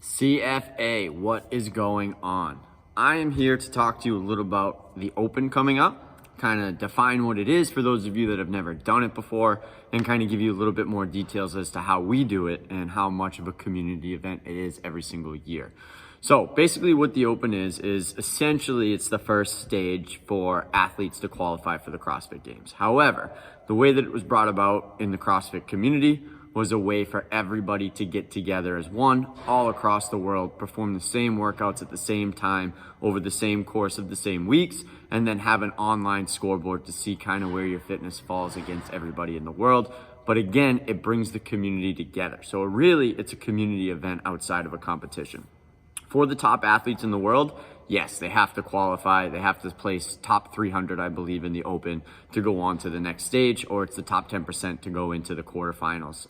CFA, what is going on? I am here to talk to you a little about the Open coming up, kind of define what it is for those of you that have never done it before, and kind of give you a little bit more details as to how we do it and how much of a community event it is every single year. So basically what the Open is essentially it's the first stage for athletes to qualify for the CrossFit Games. However, the way that it was brought about in the CrossFit community was a way for everybody to get together as one all across the world, perform the same workouts at the same time over the same course of the same weeks, and then have an online scoreboard to see kind of where your fitness falls against everybody in the world. But again, it brings the community together. So really, it's a community event outside of a competition. For the top athletes in the world, yes, they have to qualify. They have to place top 300, I believe, in the Open to go on to the next stage, or it's the top 10% to go into the quarterfinals,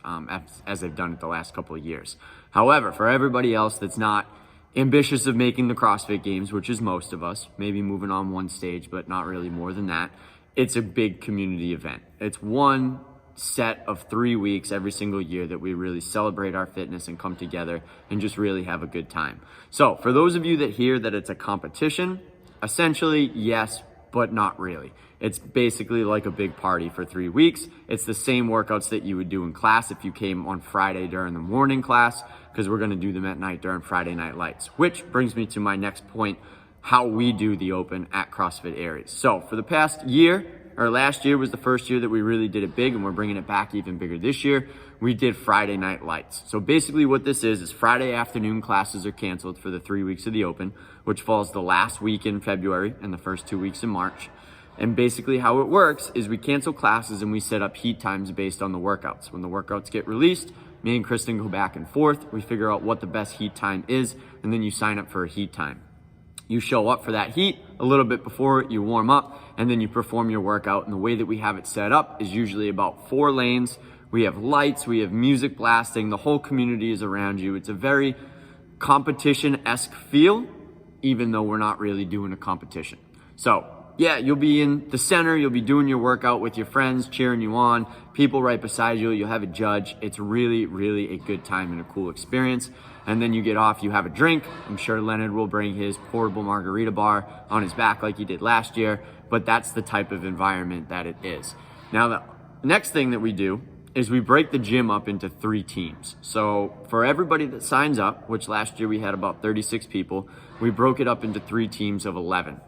as they've done it the last couple of years. However, for everybody else that's not ambitious of making the CrossFit Games, which is most of us, maybe moving on one stage, but not really more than that, it's a big community event. It's one set of 3 weeks every single year that we really celebrate our fitness and come together and just really have a good time. So for those of you that hear that it's a competition, essentially yes, but not really. It's basically like a big party for 3 weeks. It's the same workouts that you would do in class if you came on Friday during the morning class, because we're going to do them at night during Friday Night Lights, which brings me to my next point, how we do the Open at CrossFit Aries. So for the past year, or last year was the first year that we really did it big, and we're bringing it back even bigger this year. We did Friday Night Lights. So basically what this is Friday afternoon classes are canceled for the 3 weeks of the Open, which falls the last week in February and the first 2 weeks in March. And basically how it works is we cancel classes and we set up heat times based on the workouts. When the workouts get released, me and Kristen go back and forth. We figure out what the best heat time is, and then you sign up for a heat time. You show up for that heat a little bit before you warm up, and then you perform your workout. And the way that we have it set up is usually about 4 lanes. We have lights, we have music blasting, the whole community is around you. It's a very competition-esque feel, even though we're not really doing a competition. So yeah, you'll be in the center, you'll be doing your workout with your friends, cheering you on, people right beside you, you'll have a judge. It's really, really a good time and a cool experience. And then you get off, you have a drink. I'm sure Leonard will bring his portable margarita bar on his back like he did last year, but that's the type of environment that it is. Now, the next thing that we do is we break the gym up into 3 teams. So for everybody that signs up, which last year we had about 36 people, we broke it up into 3 teams of 11.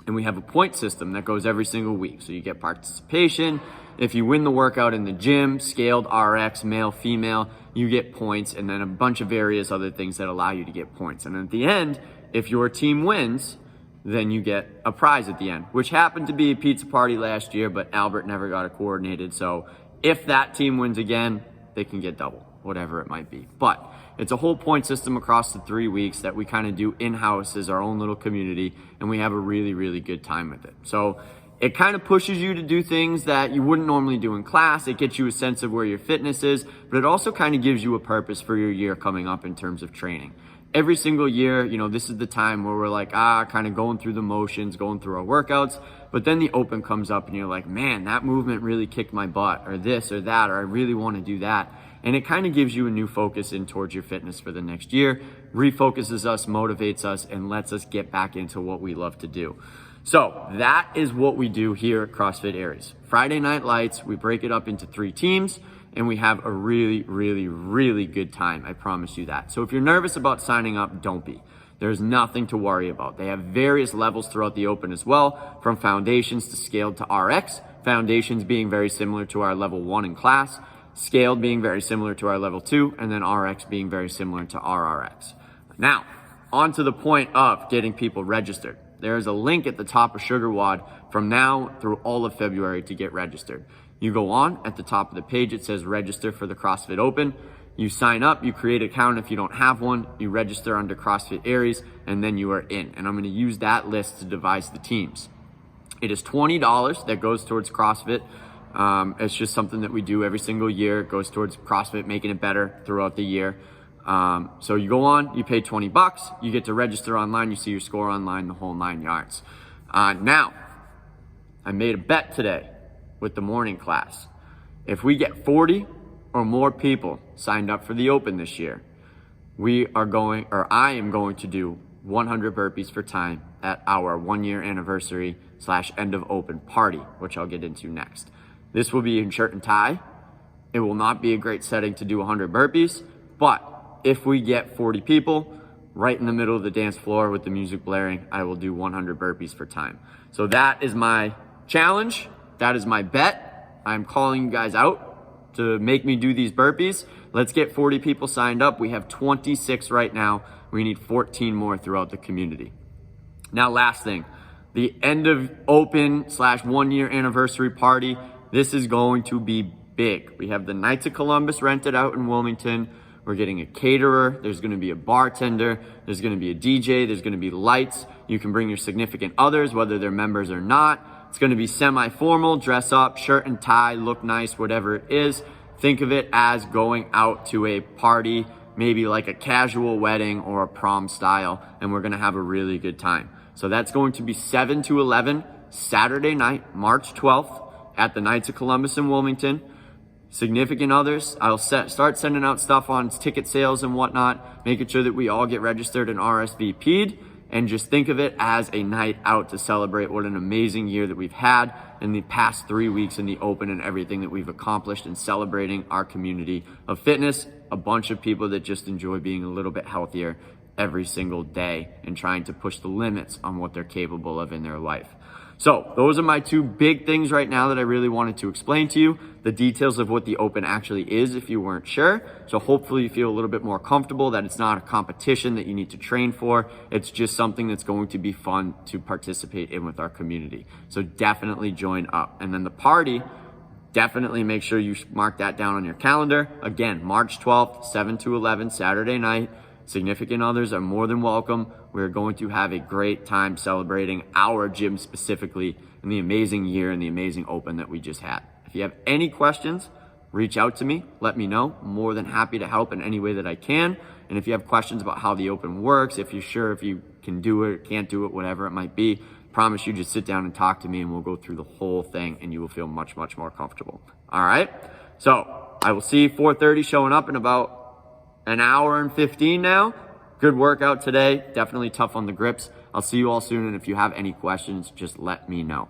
And we have a point system that goes every single week. So you get participation. If you win the workout in the gym, scaled RX, male, female, you get points, and then a bunch of various other things that allow you to get points. And at the end, if your team wins, then you get a prize at the end, which happened to be a pizza party last year, but Albert never got it coordinated. So if that team wins again, they can get double, whatever it might be. But it's a whole point system across the 3 weeks that we kind of do in-house as our own little community, and we have a really, really good time with it. So it kind of pushes you to do things that you wouldn't normally do in class. It gets you a sense of where your fitness is, but it also kind of gives you a purpose for your year coming up in terms of training. Every single year, this is the time where we're like, kind of going through the motions, going through our workouts, but then the Open comes up and you're like, man, that movement really kicked my butt, or this or that, or I really want to do that. And it kind of gives you a new focus in towards your fitness for the next year, refocuses us, motivates us, and lets us get back into what we love to do. So that is what we do here at CrossFit Aries. Friday Night Lights, we break it up into 3 teams, and we have a really, really, really good time. I promise you that. So if you're nervous about signing up, don't be. There's nothing to worry about. They have various levels throughout the Open as well, from foundations to scaled to RX. Foundations being very similar to our level 1 in class, scaled being very similar to our level 2, and then RX being very similar to RRX. Now, on to the point of getting people registered. There is a link at the top of SugarWOD from now through all of February to get registered. You go on, at the top of the page, it says register for the CrossFit Open. You sign up, you create an account if you don't have one, you register under CrossFit Aries, and then you are in. And I'm gonna use that list to devise the teams. It is $20 that goes towards CrossFit. It's just something that we do every single year. It goes towards CrossFit, making it better throughout the year. So you go on, you pay $20, you get to register online, you see your score online, the whole 9 yards. Now, I made a bet today with the morning class. If we get 40 or more people signed up for the Open this year, I am going to do 100 burpees for time at our 1-year anniversary / end of open party, which I'll get into next. This will be in shirt and tie. It will not be a great setting to do 100 burpees, but if we get 40 people right in the middle of the dance floor with the music blaring, I will do 100 burpees for time. So that is my challenge. That is my bet. I'm calling you guys out to make me do these burpees. Let's get 40 people signed up. We have 26 right now. We need 14 more throughout the community. Now, last thing, the end of open / 1-year anniversary party. This is going to be big. We have the Knights of Columbus rented out in Wilmington. We're getting a caterer. There's going to be a bartender. There's going to be a DJ. There's going to be lights. You can bring your significant others, whether they're members or not. It's going to be semi-formal, dress up, shirt and tie, look nice, whatever it is. Think of it as going out to a party, maybe like a casual wedding or a prom style, and we're going to have a really good time. So that's going to be 7 to 11 Saturday night, March 12th at the Knights of Columbus in Wilmington. Significant others, I'll start sending out stuff on ticket sales and whatnot, making sure that we all get registered and RSVP'd, and just think of it as a night out to celebrate what an amazing year that we've had in the past 3 weeks in the open and everything that we've accomplished in celebrating our community of fitness, a bunch of people that just enjoy being a little bit healthier every single day and trying to push the limits on what they're capable of in their life. So those are my 2 big things right now that I really wanted to explain to you, the details of what the open actually is if you weren't sure. So hopefully you feel a little bit more comfortable that it's not a competition that you need to train for. It's just something that's going to be fun to participate in with our community. So definitely join up. And then the party, definitely make sure you mark that down on your calendar. Again, March 12th, 7 to 11, Saturday night. Significant others are more than welcome. We're going to have a great time celebrating our gym specifically and the amazing year and the amazing open that we just had. If you have any questions, reach out to me. Let me know. I'm more than happy to help in any way that I can. And if you have questions about how the open works, if you're sure if you can do it, can't do it, whatever it might be, promise you just sit down and talk to me and we'll go through the whole thing and you will feel much, much more comfortable. All right. So I will see 4:30 showing up in about an hour and 15 now. Good workout today. Definitely tough on the grips. I'll see you all soon. And if you have any questions, just let me know.